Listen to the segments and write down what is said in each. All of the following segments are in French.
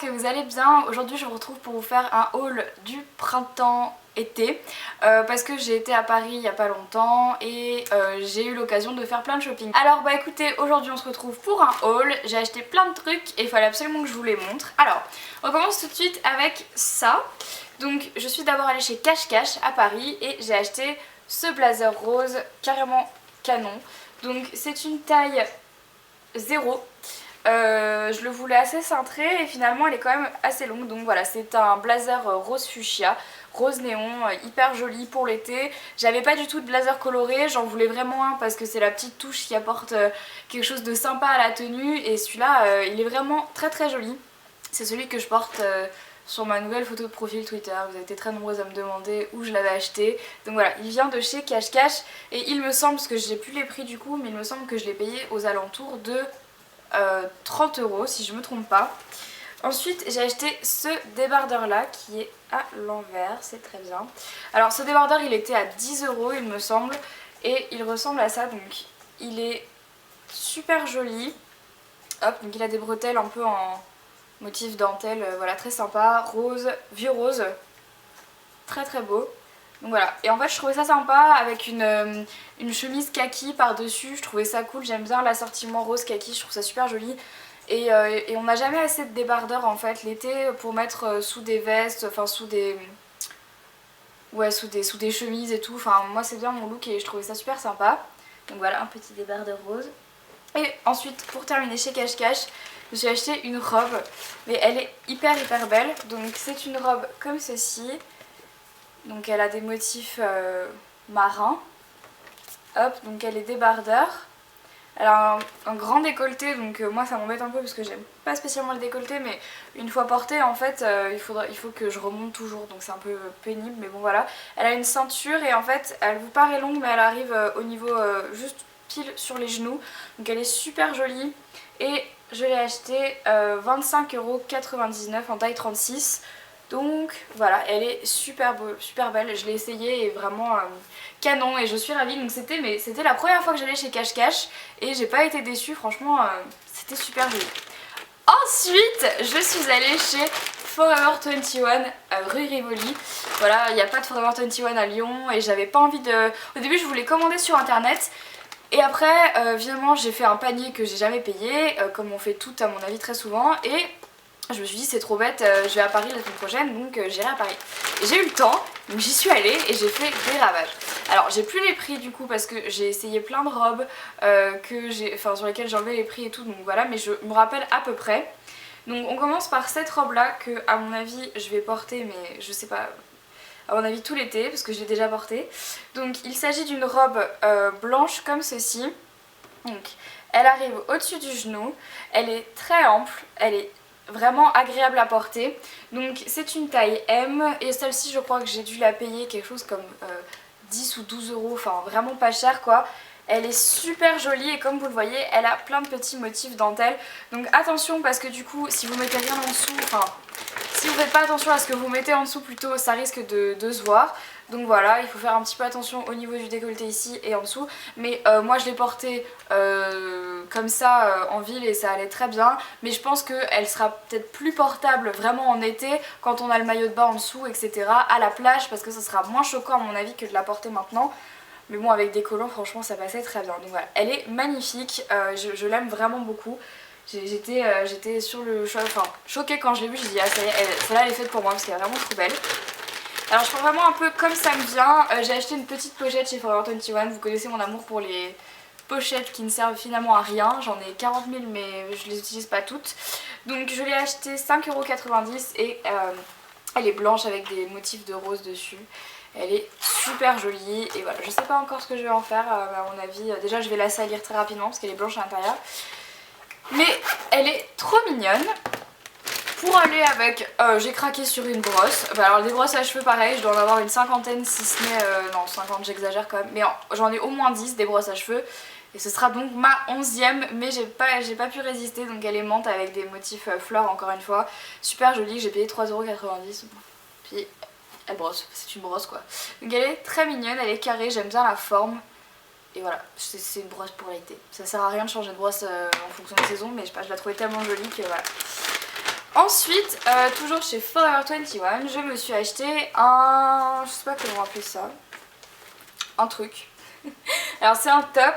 que vous allez bien. Aujourd'hui je vous retrouve pour vous faire un haul du printemps-été parce que j'ai été à Paris il y a pas longtemps et j'ai eu l'occasion de faire plein de shopping. Alors bah écoutez, aujourd'hui on se retrouve pour un haul. J'ai acheté plein de trucs et il fallait absolument que je vous les montre. Alors on commence tout de suite avec ça. Donc je suis d'abord allée chez Cash Cash à Paris et j'ai acheté ce blazer rose carrément canon. Donc c'est une taille 0. Je le voulais assez cintré et finalement elle est quand même assez longue. Donc voilà, c'est un blazer rose fuchsia, rose néon, hyper joli pour l'été. J'avais pas du tout de blazer coloré, j'en voulais vraiment un parce que c'est la petite touche qui apporte quelque chose de sympa à la tenue. Et celui-là il est vraiment très très joli. C'est celui que je porte sur ma nouvelle photo de profil Twitter. Vous avez été très nombreuses à me demander où je l'avais acheté. Donc voilà, il vient de chez Cash Cash et il me semble, parce que j'ai plus les prix du coup, mais il me semble que je l'ai payé aux alentours de 30 € si je me trompe pas. Ensuite j'ai acheté ce débardeur là qui est à l'envers, c'est très bien. Alors ce débardeur il était à 10 € il me semble et il ressemble à ça. Donc il est super joli. Hop, donc il a des bretelles un peu en motif dentelle, voilà, très sympa, rose, vieux rose, très très beau. Donc voilà, et en fait je trouvais ça sympa avec une chemise kaki par dessus, je trouvais ça cool, j'aime bien l'assortiment rose kaki, je trouve ça super joli. Et on n'a jamais assez de débardeurs en fait l'été pour mettre sous des vestes, enfin sous des... Ouais, sous des chemises et tout, enfin moi c'est bien mon look et je trouvais ça super sympa. Donc voilà, un petit débardeur rose. Et ensuite pour terminer chez Cash Cash, je me suis acheté une robe, mais elle est hyper belle. Donc c'est une robe comme ceci. Donc elle a des motifs marins. Hop, donc elle est débardeur. Elle a un grand décolleté, donc moi ça m'embête un peu parce que j'aime pas spécialement le décolleté, mais une fois portée en fait il faut que je remonte toujours, donc c'est un peu pénible, mais bon voilà. Elle a une ceinture et en fait elle vous paraît longue mais elle arrive au niveau juste pile sur les genoux. Donc elle est super jolie et je l'ai achetée 25,99 € en taille 36. Donc voilà, elle est super beau, super belle, je l'ai essayée et vraiment canon et je suis ravie. Donc c'était la première fois que j'allais chez Cash Cash et j'ai pas été déçue, franchement c'était super joli. Ensuite je suis allée chez Forever 21 rue Rivoli. Voilà, il n'y a pas de Forever 21 à Lyon et j'avais pas envie de... Au début je voulais commander sur internet. Et après, finalement j'ai fait un panier que j'ai jamais payé, comme on fait tout à mon avis très souvent, et je me suis dit c'est trop bête, je vais à Paris la semaine prochaine, donc j'irai à Paris. J'ai eu le temps, donc j'y suis allée et j'ai fait des ravages. Alors j'ai plus les prix du coup parce que j'ai essayé plein de robes sur lesquelles j'ai enlevé les prix et tout, donc voilà, mais je me rappelle à peu près. Donc on commence par cette robe là que à mon avis je vais porter, mais je sais pas... à mon avis tout l'été parce que je l'ai déjà portée. Donc il s'agit d'une robe blanche comme ceci. Donc elle arrive au-dessus du genou, elle est très ample, elle est vraiment agréable à porter. Donc c'est une taille M et celle-ci je crois que j'ai dû la payer quelque chose comme 10 ou 12 €, enfin vraiment pas cher quoi. Elle est super jolie et comme vous le voyez elle a plein de petits motifs dentelle. Donc attention parce que du coup si vous mettez rien en dessous, enfin si vous faites pas attention à ce que vous mettez en dessous plutôt, ça risque de se voir. Donc voilà, il faut faire un petit peu attention au niveau du décolleté ici et en dessous. Mais moi je l'ai portée comme ça en ville et ça allait très bien. Mais je pense qu'elle sera peut-être plus portable vraiment en été quand on a le maillot de bain en dessous, etc. à la plage parce que ça sera moins choquant à mon avis que de la porter maintenant. Mais bon, avec des collants franchement ça passait très bien. Donc voilà, elle est magnifique, je l'aime vraiment beaucoup. J'étais sur le choc, enfin choquée quand je l'ai vue, j'ai dit ah ça y est, celle-là elle est faite pour moi parce qu'elle est vraiment trop belle. Alors je prends vraiment un peu comme ça me vient, j'ai acheté une petite pochette chez Forever 21, vous connaissez mon amour pour les pochettes qui ne servent finalement à rien, j'en ai 40 000 mais je les utilise pas toutes. Donc je l'ai acheté 5,90 € et elle est blanche avec des motifs de rose dessus. Elle est super jolie et voilà, je sais pas encore ce que je vais en faire à mon avis. Déjà je vais la salir très rapidement parce qu'elle est blanche à l'intérieur. Mais elle est trop mignonne. Pour aller avec, j'ai craqué sur une brosse. Alors les brosses à cheveux pareil, je dois en avoir une cinquantaine si ce n'est... non 50 j'exagère quand même. Mais j'en ai au moins 10 des brosses à cheveux. Et ce sera donc ma 11e, mais j'ai pas pu résister. Donc elle est menthe avec des motifs fleurs encore une fois. Super jolie, j'ai payé 3,90 €. Puis elle brosse, c'est une brosse quoi. Donc elle est très mignonne, elle est carrée, j'aime bien la forme. Et voilà, c'est une brosse pour l'été. Ça sert à rien de changer de brosse en fonction de saison, mais je sais pas, je la trouvais tellement jolie que voilà. Ensuite, toujours chez Forever 21, je me suis acheté un... je sais pas comment appeler ça. Un truc. Alors c'est un top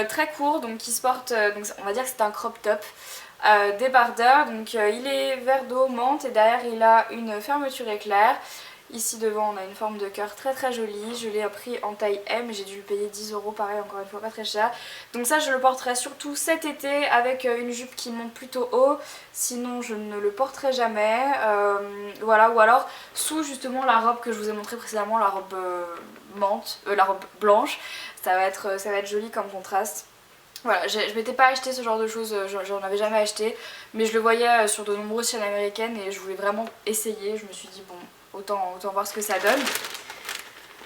très court, donc qui se porte, donc on va dire que c'est un crop top. Débardeur, donc il est vert d'eau menthe et derrière il a une fermeture éclair. Ici devant on a une forme de cœur très très jolie, je l'ai pris en taille M, j'ai dû le payer 10 € pareil, encore une fois pas très cher. Donc ça je le porterai surtout cet été avec une jupe qui monte plutôt haut, sinon je ne le porterai jamais. Voilà, ou alors sous justement la robe que je vous ai montré précédemment, la robe menthe, la robe blanche, ça va être joli comme contraste. Voilà, je m'étais pas acheté ce genre de choses, j'en avais jamais acheté, mais je le voyais sur de nombreuses chaînes américaines et je voulais vraiment essayer. Je me suis dit bon, autant voir ce que ça donne.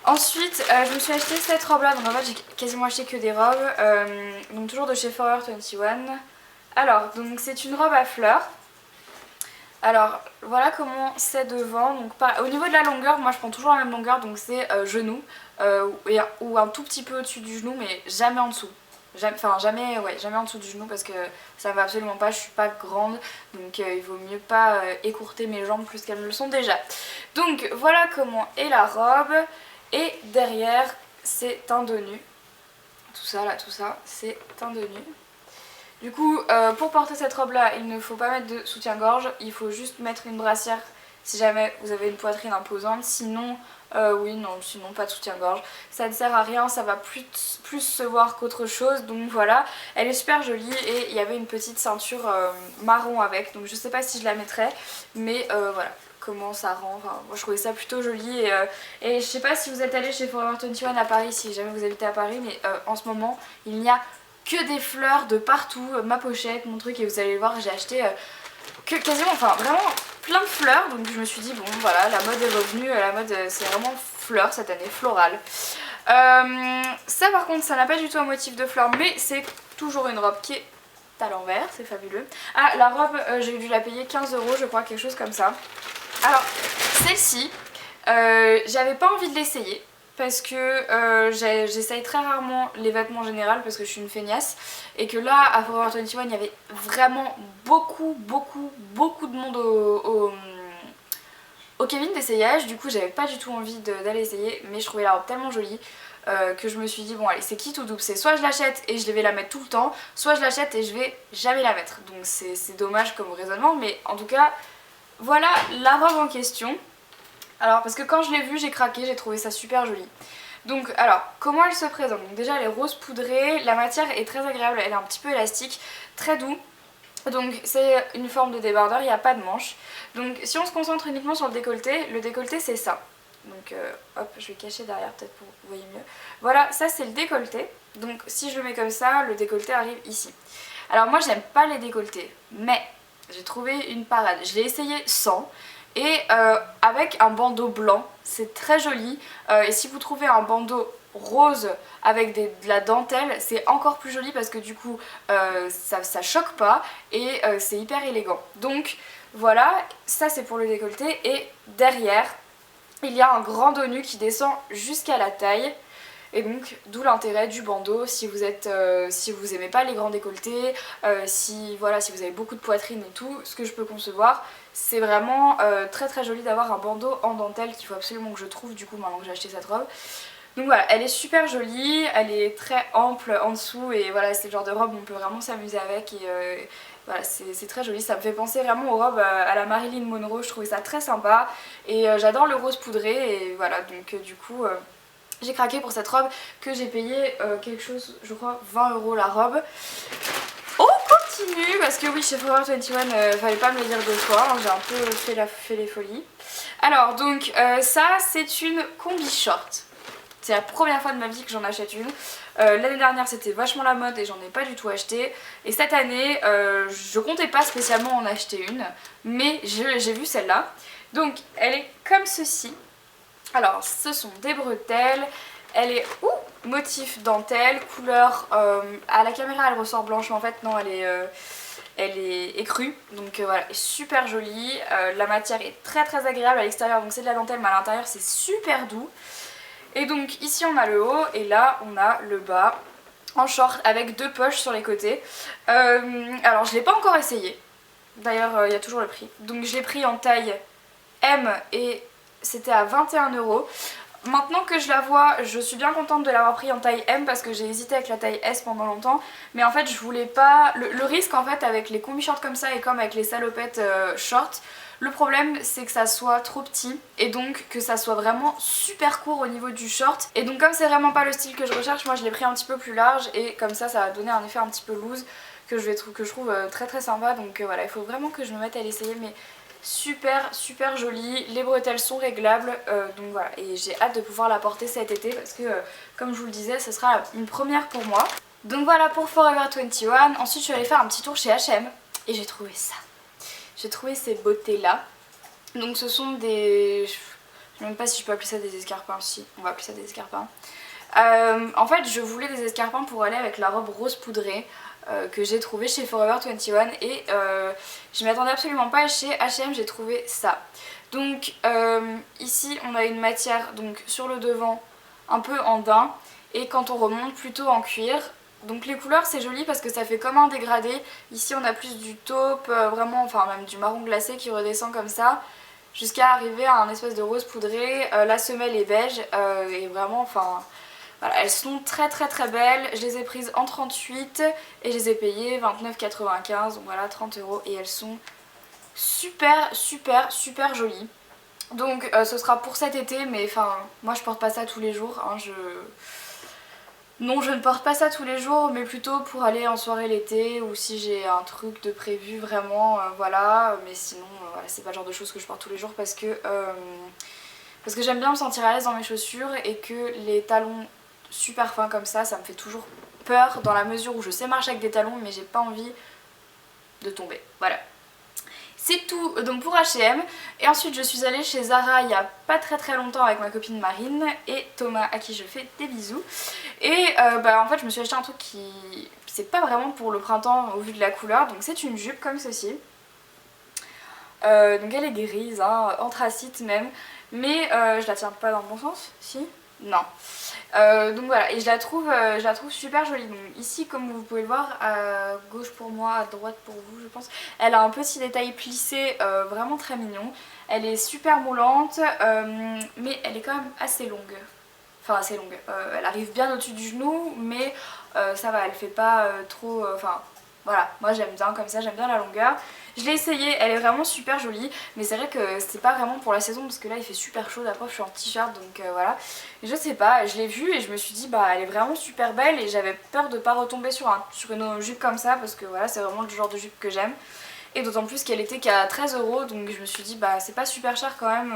Ensuite, je me suis acheté cette robe là, donc en fait j'ai quasiment acheté que des robes, donc toujours de chez Forever 21. Alors, donc c'est une robe à fleurs. Alors voilà comment c'est devant, donc au niveau de la longueur, moi je prends toujours la même longueur, donc c'est genou, ou un tout petit peu au-dessus du genou, mais jamais en dessous. Jamais en dessous du genou parce que ça me va absolument pas, je suis pas grande, donc il vaut mieux pas écourter mes jambes plus qu'elles ne le sont déjà. Donc voilà comment est la robe, et derrière c'est un dos nu. Tout ça là, tout ça, c'est un dos nu. Du coup, pour porter cette robe là, il ne faut pas mettre de soutien-gorge, il faut juste mettre une brassière si jamais vous avez une poitrine imposante. Sinon, sinon pas de soutien-gorge. Ça ne sert à rien, ça va plus se voir qu'autre chose. Donc voilà, elle est super jolie et il y avait une petite ceinture marron avec. Donc je sais pas si je la mettrai, mais voilà comment ça rend. Enfin, moi je trouvais ça plutôt joli et je sais pas si vous êtes allé chez Forever 21 à Paris, si jamais vous habitez à Paris, mais en ce moment il n'y a que des fleurs de partout, ma pochette, mon truc, et vous allez le voir, j'ai acheté quasiment, enfin vraiment plein de fleurs, donc je me suis dit bon voilà, la mode est revenue, la mode c'est vraiment fleurs cette année, florale. Ça par contre ça n'a pas du tout un motif de fleurs, mais c'est toujours une robe qui est à l'envers, c'est fabuleux. Ah, la robe, j'ai dû la payer 15 € je crois, quelque chose comme ça. Alors celle-ci, j'avais pas envie de l'essayer parce que j'essaye très rarement les vêtements en général parce que je suis une feignasse, et que là à Forever 21 il y avait vraiment beaucoup de monde au cabine d'essayage. Du coup j'avais pas du tout envie d'aller essayer, mais je trouvais la robe tellement jolie que je me suis dit bon allez, c'est quitte ou double, c'est soit je l'achète et je vais la mettre tout le temps, soit je l'achète et je vais jamais la mettre. Donc c'est dommage comme raisonnement, mais en tout cas voilà la robe en question. Alors parce que quand je l'ai vue j'ai craqué, j'ai trouvé ça super joli. Donc alors comment elle se présente? Donc déjà elle est rose poudrée, la matière est très agréable, elle est un petit peu élastique, très doux. Donc c'est une forme de débardeur, il n'y a pas de manche. Donc si on se concentre uniquement sur le décolleté c'est ça. Donc hop, je vais cacher derrière peut-être pour que vous voyez mieux. Voilà, ça c'est le décolleté. Donc si je le mets comme ça, le décolleté arrive ici. Alors moi j'aime pas les décolletés, mais j'ai trouvé une parade. Je l'ai essayé sans. Et avec un bandeau blanc, c'est très joli. Et si vous trouvez un bandeau rose avec de la dentelle, c'est encore plus joli parce que du coup ça choque pas et c'est hyper élégant. Donc voilà, ça c'est pour le décolleté. Et derrière, il y a un grand dos nu qui descend jusqu'à la taille. Et donc d'où l'intérêt du bandeau si vous aimez pas les grands décolletés, si vous avez beaucoup de poitrine et tout, ce que je peux concevoir, c'est vraiment très joli d'avoir un bandeau en dentelle qu'il faut absolument que je trouve du coup maintenant que j'ai acheté cette robe. Donc voilà, elle est super jolie, elle est très ample en dessous et voilà, c'est le genre de robe où on peut vraiment s'amuser avec et voilà, c'est très joli. Ça me fait penser vraiment aux robes à la Marilyn Monroe, je trouvais ça très sympa et j'adore le rose poudré et voilà, donc du coup j'ai craqué pour cette robe que j'ai payé quelque chose, je crois 20 € la robe. On continue parce que oui, chez Forever 21 fallait pas me le dire deux fois, hein, j'ai un peu fait les folies. Alors donc ça c'est une combi short. C'est la première fois de ma vie que j'en achète une. L'année dernière c'était vachement la mode et j'en ai pas du tout acheté. Et cette année je comptais pas spécialement en acheter une, mais j'ai vu celle-là. Donc elle est comme ceci. Alors ce sont des bretelles, elle est motif dentelle, couleur, à la caméra elle ressort blanche mais en fait non, elle est écrue, donc voilà, super jolie. La matière est très agréable à l'extérieur, donc c'est de la dentelle mais à l'intérieur c'est super doux. Et donc ici on a le haut et là on a le bas en short avec deux poches sur les côtés. Alors je l'ai pas encore essayé. D'ailleurs il y a toujours le prix. Donc je l'ai pris en taille M et c'était à 21 €. Maintenant que je la vois, je suis bien contente de l'avoir pris en taille M parce que j'ai hésité avec la taille S pendant longtemps. Mais en fait je voulais pas... Le risque en fait avec les combi shorts comme ça et comme avec les salopettes shorts, le problème c'est que ça soit trop petit et donc que ça soit vraiment super court au niveau du short. Et donc comme c'est vraiment pas le style que je recherche, moi je l'ai pris un petit peu plus large et comme ça va donner un effet un petit peu loose que je trouve très très sympa. Donc voilà, il faut vraiment que je me mette à l'essayer, mais super joli, les bretelles sont réglables, donc voilà, et j'ai hâte de pouvoir la porter cet été parce que comme je vous le disais, ce sera une première pour moi. Donc voilà pour Forever 21. Ensuite je suis allée faire un petit tour chez H&M et j'ai trouvé ça. J'ai trouvé ces beautés là. Donc ce sont des... je sais même pas si je peux appeler ça des escarpins, si, on va appeler ça des escarpins. En fait je voulais des escarpins pour aller avec la robe rose poudrée que j'ai trouvé chez Forever 21 et je m'attendais absolument pas. Chez H&M j'ai trouvé ça. Donc ici on a une matière donc sur le devant un peu en daim et quand on remonte plutôt en cuir. Donc les couleurs c'est joli parce que ça fait comme un dégradé. Ici on a plus du taupe, vraiment, enfin même du marron glacé qui redescend comme ça jusqu'à arriver à un espèce de rose poudré. La semelle est beige et vraiment, enfin... Voilà, elles sont très belles, je les ai prises en 38 et je les ai payées 29,95, donc voilà 30 € et elles sont super jolies. Donc ce sera pour cet été, mais enfin moi je porte pas ça tous les jours, hein, non, je ne porte pas ça tous les jours, mais plutôt pour aller en soirée l'été ou si j'ai un truc de prévu vraiment, voilà. Mais sinon, voilà, c'est pas le genre de choses que je porte tous les jours parce que j'aime bien me sentir à l'aise dans mes chaussures et que les talons super fins comme ça me fait toujours peur dans la mesure où je sais marcher avec des talons mais j'ai pas envie de tomber. Voilà. C'est tout donc pour H&M. Et ensuite je suis allée chez Zara il y a pas très longtemps avec ma copine Marine et Thomas à qui je fais des bisous. Et en fait je me suis acheté un truc qui... c'est pas vraiment pour le printemps au vu de la couleur. Donc c'est une jupe comme ceci. Donc elle est grise, hein, anthracite même. Mais je la tiens pas dans le bon sens, si? Non. Donc voilà, et je la trouve super jolie. Donc ici, comme vous pouvez le voir, à gauche pour moi, à droite pour vous je pense, elle a un petit détail plissé vraiment très mignon. Elle est super moulante, mais elle est quand même assez longue. Enfin assez longue, elle arrive bien au-dessus du genou, mais ça va, elle fait pas trop... Enfin voilà, moi j'aime bien comme ça, j'aime bien la longueur. Je l'ai essayée, elle est vraiment super jolie, mais c'est vrai que c'est pas vraiment pour la saison parce que là il fait super chaud, d'après je suis en t-shirt donc voilà. Et je sais pas, je l'ai vue et je me suis dit bah elle est vraiment super belle et j'avais peur de pas retomber sur une jupe comme ça parce que voilà c'est vraiment le genre de jupe que j'aime. Et d'autant plus qu'elle était qu'à 13 € donc je me suis dit bah c'est pas super cher quand même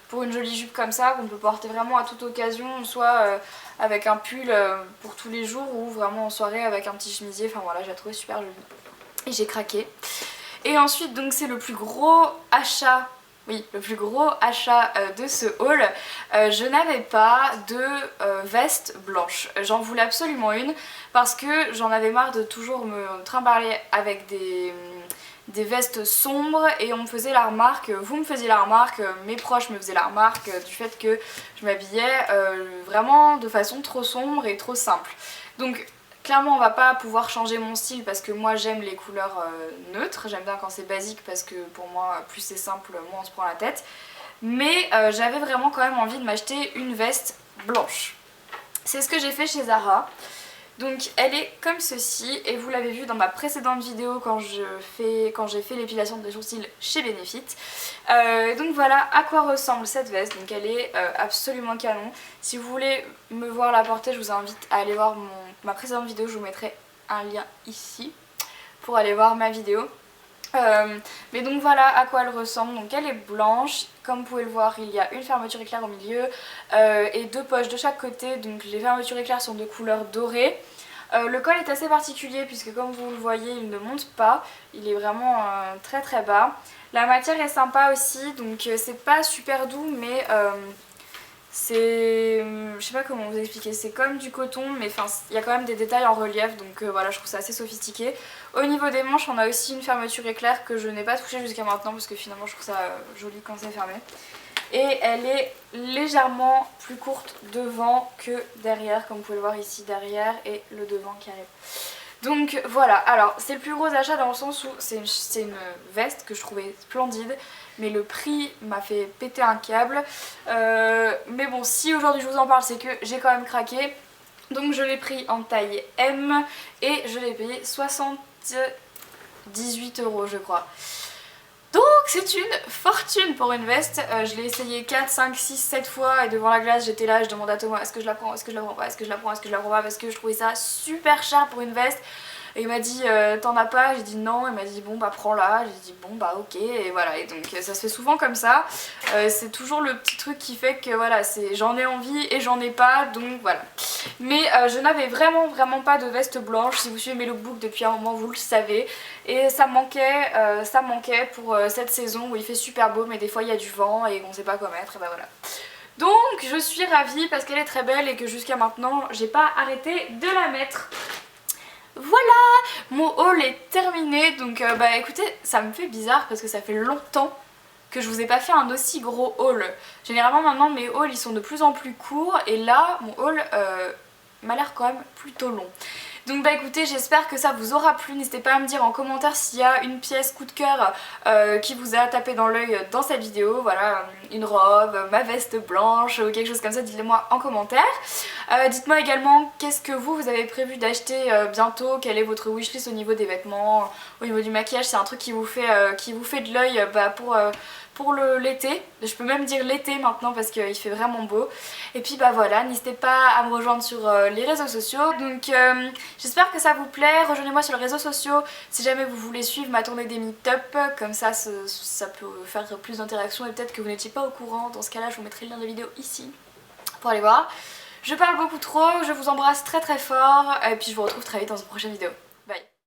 pour une jolie jupe comme ça qu'on peut porter vraiment à toute occasion, soit avec un pull pour tous les jours ou vraiment en soirée avec un petit chemisier, enfin voilà, je la trouvais super jolie. Et j'ai craqué. Et ensuite donc c'est le plus gros achat, oui le plus gros achat de ce haul. Je n'avais pas de veste blanche, j'en voulais absolument une parce que j'en avais marre de toujours me trimballer avec des vestes sombres et on me faisait la remarque, vous me faisiez la remarque, mes proches me faisaient la remarque du fait que je m'habillais vraiment de façon trop sombre et trop simple. Donc clairement on va pas pouvoir changer mon style parce que moi j'aime les couleurs neutres, j'aime bien quand c'est basique parce que pour moi plus c'est simple moins on se prend la tête. Mais j'avais vraiment quand même envie de m'acheter une veste blanche. C'est ce que j'ai fait chez Zara. Donc elle est comme ceci et vous l'avez vu dans ma précédente vidéo quand j'ai fait l'épilation des sourcils chez Benefit. Donc voilà à quoi ressemble cette veste, donc elle est absolument canon. Si vous voulez me voir la porter, je vous invite à aller voir ma précédente vidéo, je vous mettrai un lien ici pour aller voir ma vidéo. Mais donc voilà à quoi elle ressemble, donc elle est blanche, comme vous pouvez le voir il y a une fermeture éclair au milieu et deux poches de chaque côté, donc les fermetures éclair sont de couleur dorée. Le col est assez particulier puisque comme vous le voyez il ne monte pas, il est vraiment très bas. La matière est sympa aussi, donc c'est pas super doux mais c'est... je sais pas comment vous expliquer, c'est comme du coton mais il y a quand même des détails en relief donc voilà je trouve ça assez sophistiqué. Au niveau des manches on a aussi une fermeture éclair que je n'ai pas touchée jusqu'à maintenant parce que finalement je trouve ça joli quand c'est fermé. Et elle est légèrement plus courte devant que derrière comme vous pouvez le voir ici derrière et le devant qui arrive. Donc voilà, alors c'est le plus gros achat dans le sens où c'est une veste que je trouvais splendide, mais le prix m'a fait péter un câble. Mais bon, si aujourd'hui je vous en parle, c'est que j'ai quand même craqué. Donc je l'ai pris en taille M et je l'ai payé 78 € je crois. Donc c'est une fortune pour une veste. Je l'ai essayé 4, 5, 6, 7 fois et devant la glace j'étais là, je demandais à Thomas est-ce que je la prends, est-ce que je la prends pas, est-ce que je la prends, est-ce que je la prends pas, parce que je trouvais ça super cher pour une veste. Et il m'a dit t'en as pas, j'ai dit non, il m'a dit bon bah prends-la, j'ai dit bon bah ok, et voilà, et donc ça se fait souvent comme ça. C'est toujours le petit truc qui fait que voilà, j'en ai envie et j'en ai pas, donc voilà. Mais je n'avais vraiment pas de veste blanche. Si vous suivez mes lookbooks depuis un moment vous le savez, et ça manquait pour cette saison où il fait super beau mais des fois il y a du vent et on sait pas quoi mettre, et bah voilà. Donc je suis ravie parce qu'elle est très belle et que jusqu'à maintenant j'ai pas arrêté de la mettre. Voilà, mon haul est terminé, donc bah écoutez, ça me fait bizarre parce que ça fait longtemps que je vous ai pas fait un aussi gros haul. Généralement maintenant mes hauls ils sont de plus en plus courts et là mon haul m'a l'air quand même plutôt long. Donc bah écoutez, j'espère que ça vous aura plu. N'hésitez pas à me dire en commentaire s'il y a une pièce coup de cœur qui vous a tapé dans l'œil dans cette vidéo. Voilà, une robe, ma veste blanche ou quelque chose comme ça, dites-le moi en commentaire. Dites-moi également qu'est-ce que vous avez prévu d'acheter bientôt, quelle est votre wishlist au niveau des vêtements, au niveau du maquillage, c'est un truc qui vous fait de l'œil pour l'été. Je peux même dire l'été maintenant parce qu'il fait vraiment beau. Et puis bah voilà, n'hésitez pas à me rejoindre sur les réseaux sociaux. Donc j'espère que ça vous plaît. Rejoignez-moi sur les réseaux sociaux si jamais vous voulez suivre ma tournée des meet-up. Comme ça peut faire plus d'interactions et peut-être que vous n'étiez pas au courant. Dans ce cas là je vous mettrai le lien de la vidéo ici pour aller voir. Je parle beaucoup trop, je vous embrasse très fort et puis je vous retrouve très vite dans une prochaine vidéo.